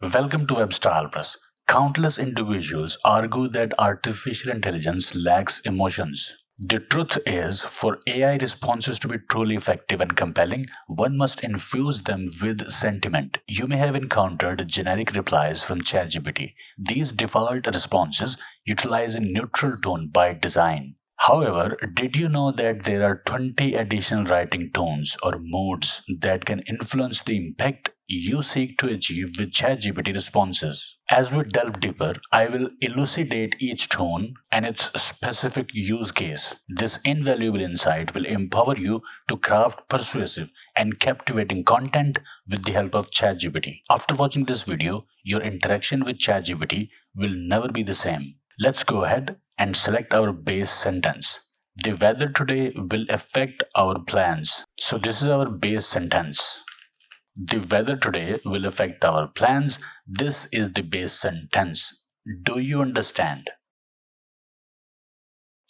Welcome to Web Style Press. Countless individuals argue that artificial intelligence lacks emotions. The truth is, for AI responses to be truly effective and compelling, one must infuse them with sentiment. You may have encountered generic replies from ChatGPT. These default responses utilize a neutral tone by design. However, did you know that there are 20 additional writing tones or modes that can influence the impact you seek to achieve with ChatGPT responses? As we delve deeper, I will elucidate each tone and its specific use case. This invaluable insight will empower you to craft persuasive and captivating content with the help of ChatGPT. After watching this video, your interaction with ChatGPT will never be the same. Let's go ahead and select our base sentence. The weather today will affect our plans. So this is our base sentence. The weather today will affect our plans. This is the base sentence. Do you understand?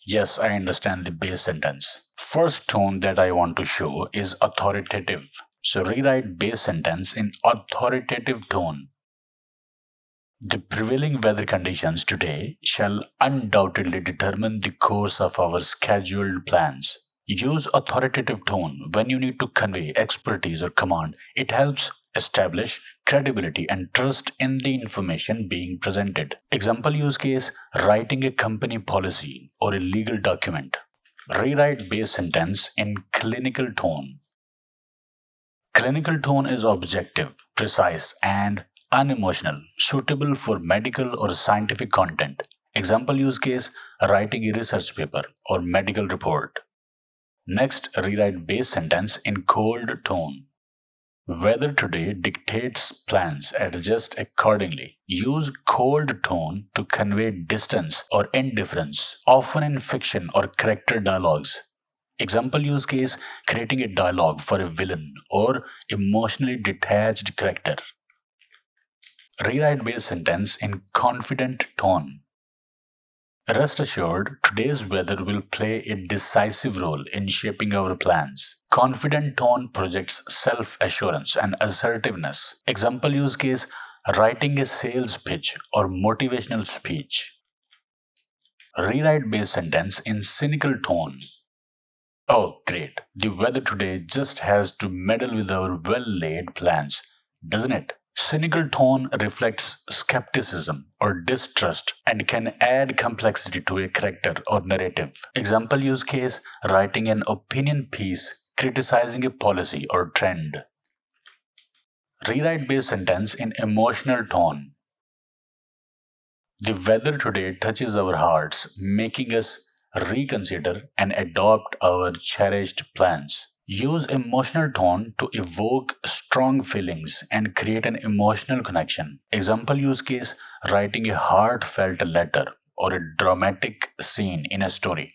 Yes, I understand the base sentence. First tone that I want to show is authoritative. So rewrite base sentence in authoritative tone. The prevailing weather conditions today shall undoubtedly determine the course of our scheduled plans. Use authoritative tone when you need to convey expertise or command. It helps establish credibility and trust in the information being presented. Example use case: writing a company policy or a legal document. Rewrite base sentence in clinical tone. Clinical tone is objective, precise, and unemotional, suitable for medical or scientific content. Example use case: writing a research paper or medical report. Next, rewrite base sentence in cold tone. Weather today dictates plans, adjust accordingly. Use cold tone to convey distance or indifference, often in fiction or character dialogues. Example use case: creating a dialogue for a villain or emotionally detached character. Rewrite base sentence in confident tone. Rest assured, today's weather will play a decisive role in shaping our plans. Confident tone projects self-assurance and assertiveness. Example use case: writing a sales pitch or motivational speech. Rewrite base sentence in cynical tone. Oh, great. The weather today just has to meddle with our well-laid plans, doesn't it? Cynical tone reflects skepticism or distrust and can add complexity to a character or narrative. Example use case: writing an opinion piece criticizing a policy or trend. Rewrite base sentence in emotional tone. The weather today touches our hearts, making us reconsider and adopt our cherished plans. Use emotional tone to evoke strong feelings and create an emotional connection. Example use case: writing a heartfelt letter or a dramatic scene in a story.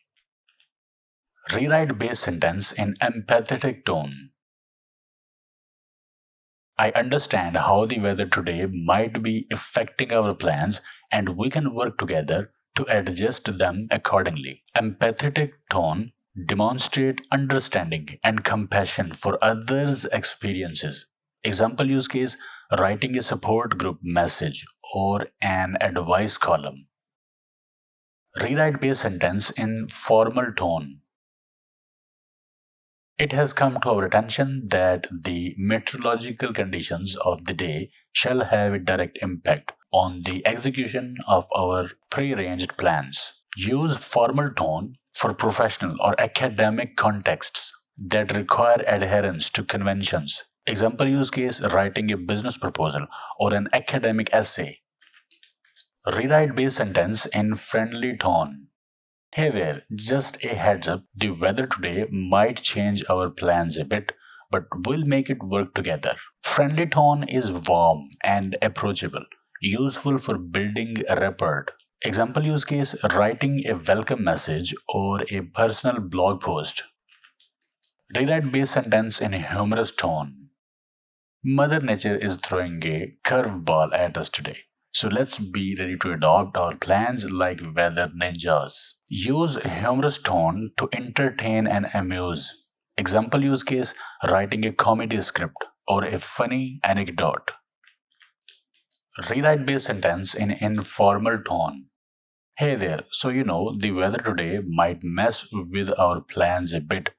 Rewrite base sentence in empathetic tone. I understand how the weather today might be affecting our plans, and we can work together to adjust them accordingly. Empathetic tone demonstrate understanding and compassion for others' experiences. Example use case: writing a support group message or an advice column. Rewrite base sentence in formal tone. It has come to our attention that the meteorological conditions of the day shall have a direct impact on the execution of our prearranged plans. Use formal tone for professional or academic contexts that require adherence to conventions. Example use case: writing a business proposal or an academic essay. Rewrite base sentence in friendly tone. Hey there, just a heads up, the weather today might change our plans a bit, but we'll make it work together. Friendly tone is warm and approachable, useful for building a rapport. Example use case: writing a welcome message or a personal blog post. Rewrite base sentence in a humorous tone. Mother Nature is throwing a curveball at us today. So let's be ready to adopt our plans like weather ninjas. Use humorous tone to entertain and amuse. Example use case: writing a comedy script or a funny anecdote. Rewrite base sentence in informal tone. Hey there, so the weather today might mess with our plans a bit.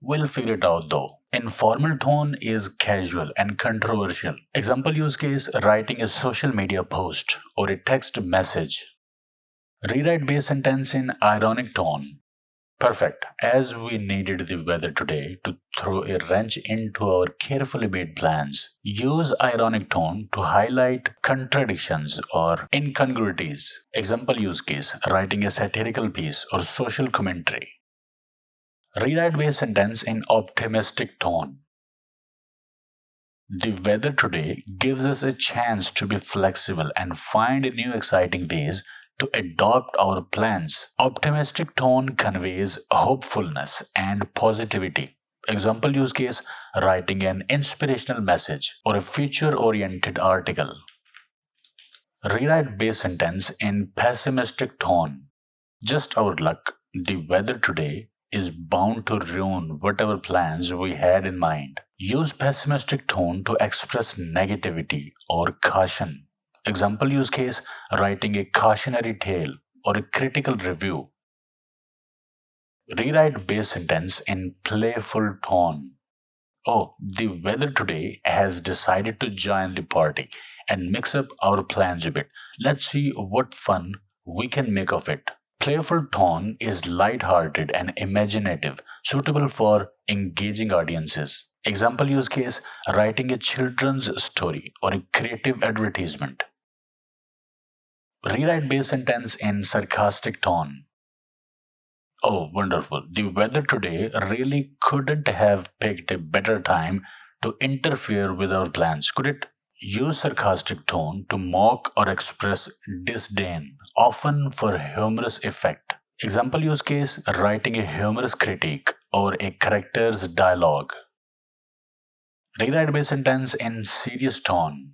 We'll figure it out though. Informal tone is casual and controversial. Example use case, writing a social media post or a text message. Rewrite base sentence in ironic tone. Perfect, as we needed the weather today to throw a wrench into our carefully made plans. Use ironic tone to highlight contradictions or incongruities. Example use case, writing a satirical piece or social commentary. Rewrite base sentence in optimistic tone. The weather today gives us a chance to be flexible and find new exciting ways to adopt our plans. Optimistic tone conveys hopefulness and positivity. Example use case, writing an inspirational message or a future oriented article. Rewrite base sentence in pessimistic tone. Just our luck, the weather today is bound to ruin whatever plans we had in mind. Use pessimistic tone to express negativity or caution. Example use case, writing a cautionary tale or a critical review. Rewrite base sentence in playful tone. Oh, the weather today has decided to join the party and mix up our plans a bit. Let's see what fun we can make of it. Playful tone is light-hearted and imaginative, suitable for engaging audiences. Example use case, writing a children's story or a creative advertisement. Rewrite base sentence in sarcastic tone. Oh, wonderful. The weather today really couldn't have picked a better time to interfere with our plans, could it? Use sarcastic tone to mock or express disdain, often for humorous effect. Example use case, writing a humorous critique or a character's dialogue. Rewrite base sentence in serious tone.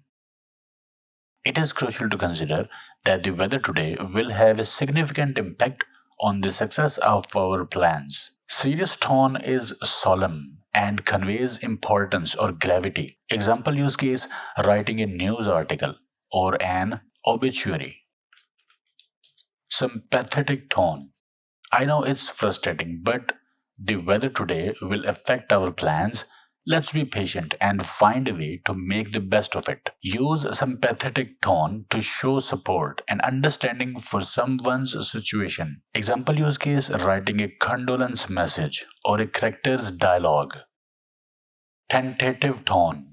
It is crucial to consider that the weather today will have a significant impact on the success of our plans. Serious tone is solemn and conveys importance or gravity. Example use case, writing a news article or an obituary. Sympathetic tone. I know it's frustrating, but the weather today will affect our plans. Let's be patient and find a way to make the best of it. Use a sympathetic tone to show support and understanding for someone's situation. Example use case, writing a condolence message or a character's dialogue. Tentative tone.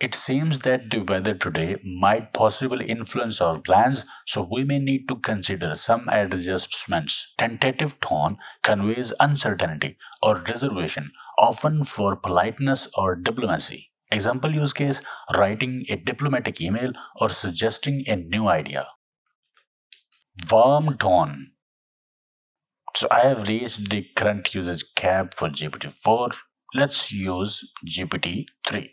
It seems that the weather today might possibly influence our plans, so we may need to consider some adjustments. Tentative tone conveys uncertainty or reservation, often for politeness or diplomacy. Example use case, writing a diplomatic email or suggesting a new idea. Warm tone. So I have reached the current usage cap for GPT-4. Let's use GPT-3.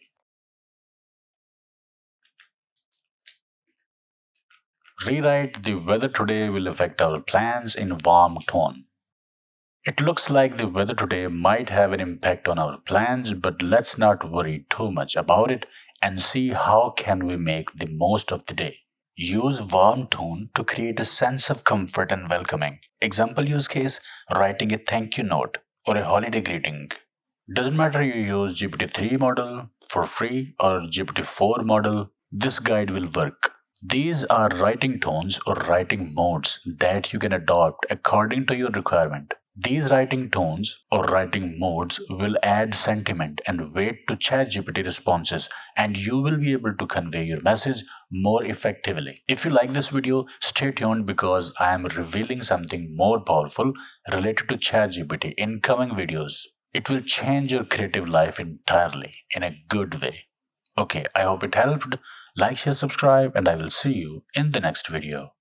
Rewrite the weather today will affect our plans in warm tone. It looks like the weather today might have an impact on our plans, but let's not worry too much about it and see how can we make the most of the day. Use warm tone to create a sense of comfort and welcoming. Example use case, writing a thank you note or a holiday greeting. Doesn't matter you use GPT-3 model for free or GPT-4 model, this guide will work. These are writing tones or writing modes that you can adopt according to your requirement. These writing tones or writing modes will add sentiment and weight to ChatGPT responses, and you will be able to convey your message more effectively. If you like this video, stay tuned because I am revealing something more powerful related to ChatGPT in coming videos. It will change your creative life entirely in a good way. Okay, I hope it helped. Like, share, subscribe, and I will see you in the next video.